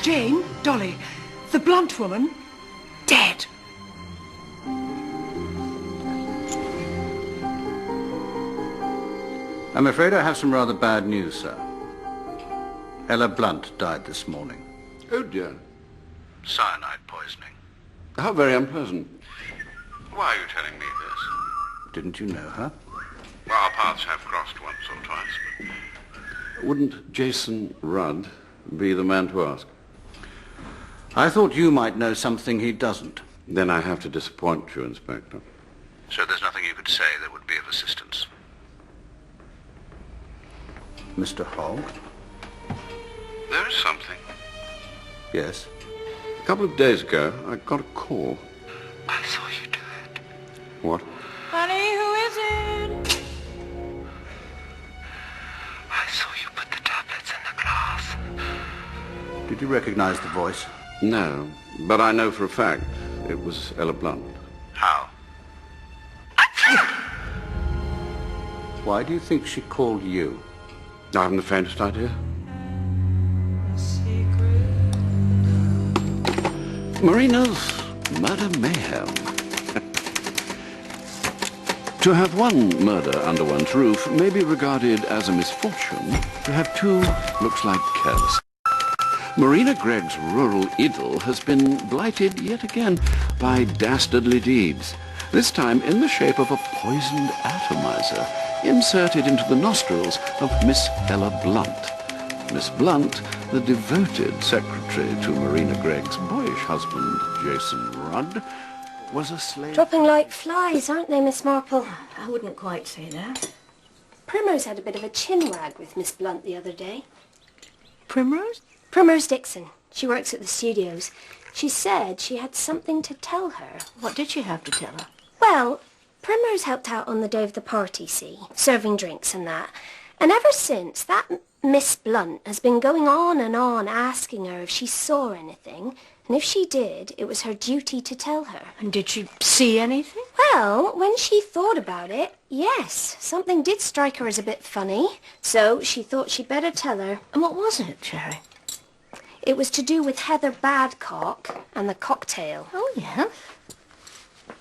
Jane, Dolly, the blunt woman, dead. I'm afraid I have some rather bad news, sir. Ella Blunt died this morning. Oh, dear. Cyanide poisoning. How very unpleasant. Why are you telling me this? Didn't you know her? Well, our paths have crossed once or twice, but... Wouldn't Jason Rudd be the man to ask? I thought you might know something he doesn't. Then I have to disappoint you, Inspector. So there's nothing you could say that would be of assistance? Mr. Hogg? There is something. Yes? A couple of days ago, I got a call. I saw you do it. What? Honey, who is it? I saw you put the tablets in the glass. Did you recognize the voice? No, but I know for a fact it was Ella Blunt. How? Why do you think she called you? I haven't the faintest idea. Marina's murder mayhem. To have one murder under one's roof may be regarded as a misfortune. To have two looks like carelessness. Marina Gregg's rural idyll has been blighted yet again by dastardly deeds, this time in the shape of a poisoned atomizer inserted into the nostrils of Miss Ella Blunt. Miss Blunt, the devoted secretary to Marina Gregg's boyish husband, Jason Rudd, was a slave... Dropping like flies, aren't they, Miss Marple? I wouldn't quite say that. Primrose had a bit of a chinwag with Miss Blunt the other day. Primrose? Primrose Dixon. She works at the studios. She said she had something to tell her. What did she have to tell her? Well, Primrose helped out on the day of the party, see, serving drinks and that. And ever since, that Miss Blunt has been going on and on asking her if she saw anything. And if she did, it was her duty to tell her. And did she see anything? Well, when she thought about it, yes, something did strike her as a bit funny. So she thought she'd better tell her. And what was it, Sherry? It was to do with Heather Badcock and the cocktail. Oh, yeah?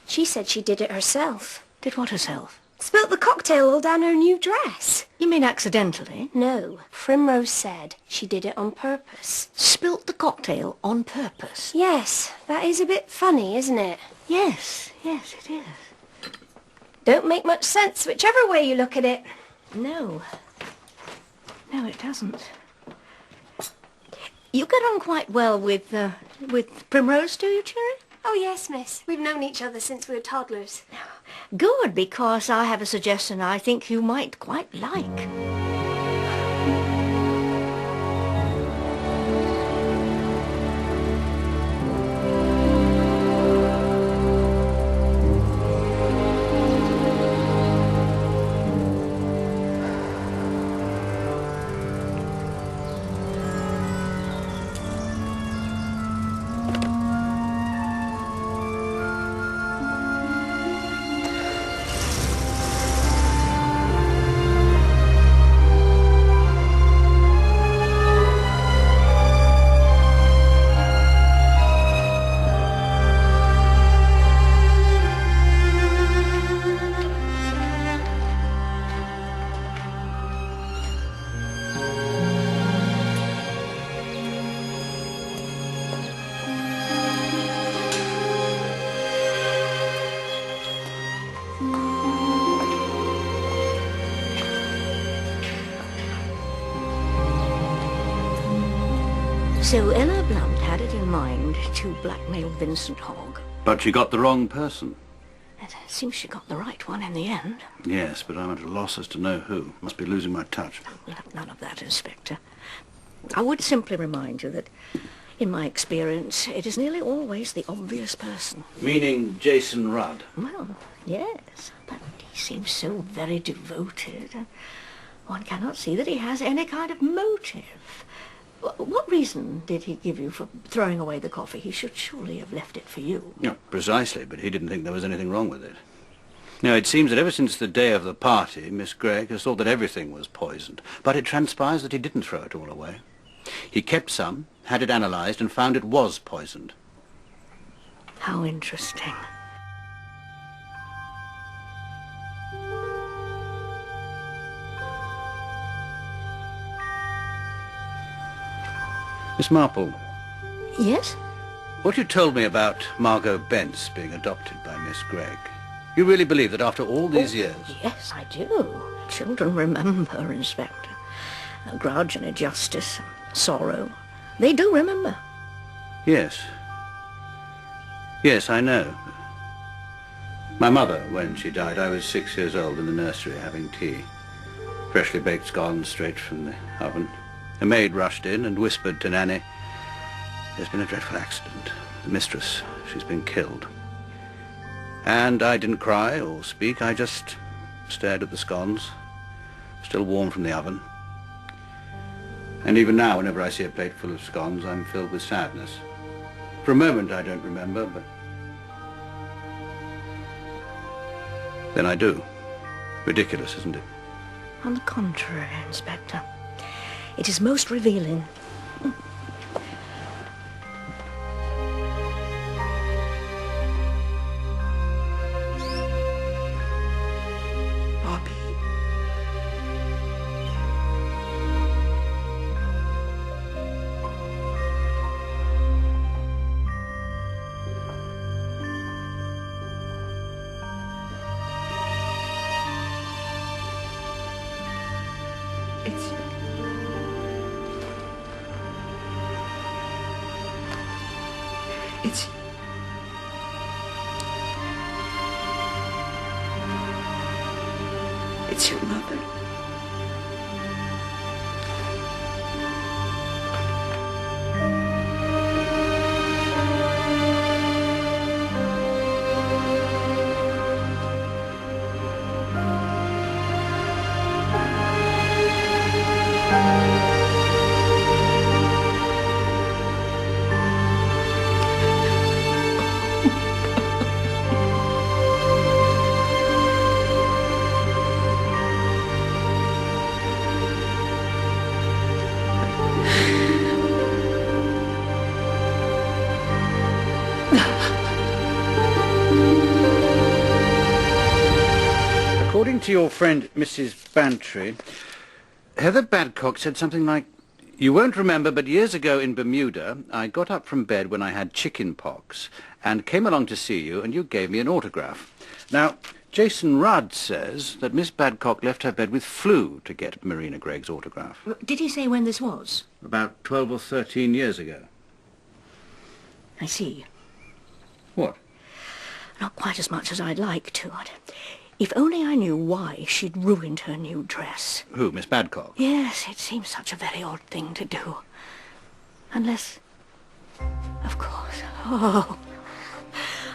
She said she did it herself. Did what herself? Spilt the cocktail all down her new dress. You mean accidentally? No, Primrose said she did it on purpose. Spilt the cocktail on purpose? Yes, that is a bit funny, isn't it? Yes, yes, it is. Don't make much sense whichever way you look at it. No. No, it doesn't. You get on quite well with Primrose, do you, Cherry? Oh, yes, miss. We've known each other since we were toddlers. Good, because I have a suggestion I think you might quite like. So Ella Blunt had it in mind to blackmail Vincent Hogg. But she got the wrong person. It seems she got the right one in the end. Yes, but I'm at a loss as to know who. Must be losing my touch. We'll have none of that, Inspector. I would simply remind you that, in my experience, it is nearly always the obvious person. Meaning Jason Rudd? Well, yes, but he seems so very devoted. One cannot see that he has any kind of motive. What reason did he give you for throwing away the coffee? He should surely have left it for you. Yeah, precisely, but he didn't think there was anything wrong with it. Now, it seems that ever since the day of the party, Miss Gregg has thought that everything was poisoned. But it transpires that he didn't throw it all away. He kept some, had it analysed, and found it was poisoned. How interesting. Miss Marple, Yes? what you told me about Margot Bence being adopted by Miss Gregg, you really believe that after all these years... Yes, I do. Children remember, Inspector. A grudge and injustice, sorrow. They do remember. Yes. Yes, I know. My mother, when she died, I was 6 years old in the nursery having tea. Freshly baked scones straight from the oven. A maid rushed in and whispered to Nanny, "There's been a dreadful accident. The mistress, she's been killed." And I didn't cry or speak. I just stared at the scones, still warm from the oven. And even now, whenever I see a plate full of scones, I'm filled with sadness. For a moment, I don't remember, but then I do. Ridiculous, isn't it? On the contrary, Inspector. It is most revealing. Bobby. It's... It's your mother. According to your friend Mrs. Bantry, Heather Badcock said something like, "You won't remember, but years ago in Bermuda, I got up from bed when I had chicken pox and came along to see you, and you gave me an autograph." Now, Jason Rudd says that Miss Badcock left her bed with flu to get Marina Gregg's autograph. Did he say when this was? About 12 or 13 years ago. I see. What? Not quite as much as I'd like to. If only I knew why she'd ruined her new dress. Who, Miss Badcock? Yes, it seems such a very odd thing to do. Unless... Of course. Oh,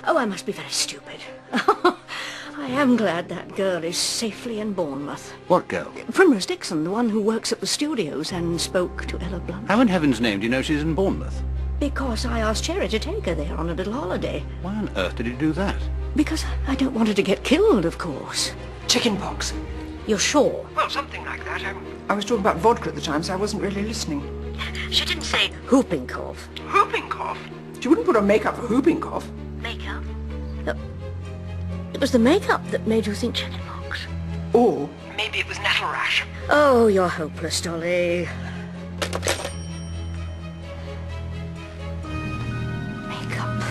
I must be very stupid. I am glad that girl is safely in Bournemouth. What girl? Primrose Dixon, the one who works at the studios and spoke to Ella Blunt. How in heaven's name do you know she's in Bournemouth? Because I asked Cherry to take her there on a little holiday. Why on earth did he do that? Because I don't want her to get killed, of course. Chickenpox. You're sure? Well, something like that. I was talking about vodka at the time, so I wasn't really listening. She didn't say whooping cough. Whooping cough? She wouldn't put on makeup for whooping cough. Makeup? It was the makeup that made you think chickenpox. Or maybe it was nettle rash. Oh, you're hopeless, Dolly. Makeup.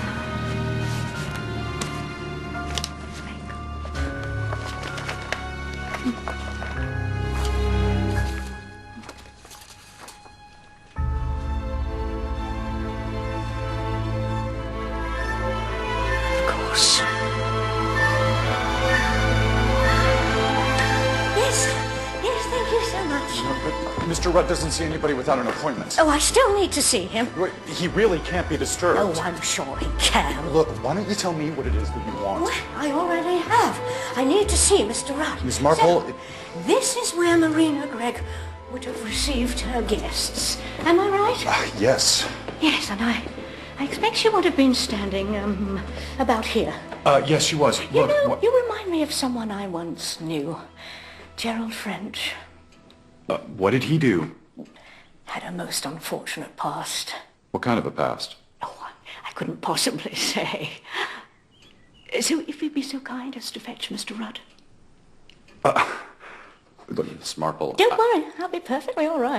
Of course. Yes, thank you so much. Mr. Rudd doesn't see anybody without an appointment. Oh, I still need to see him. Wait, he really can't be disturbed. Oh, I'm sure he can. Look, why don't you tell me what it is that you want? Well, I already have. I need to see Mr. Rudd. Miss Marple... So, this is where Marina Gregg would have received her guests. Am I right? Yes. Yes, and I expect she would have been standing, about here. Yes, she was. You Look, know, what... you remind me of someone I once knew. Gerald French. what did he do? Had a most unfortunate past. What kind of a past? Oh, I couldn't possibly say. So if you'd be so kind as to fetch Mr. Rudd. Look, Smarple. Don't worry, I'll be perfectly all right.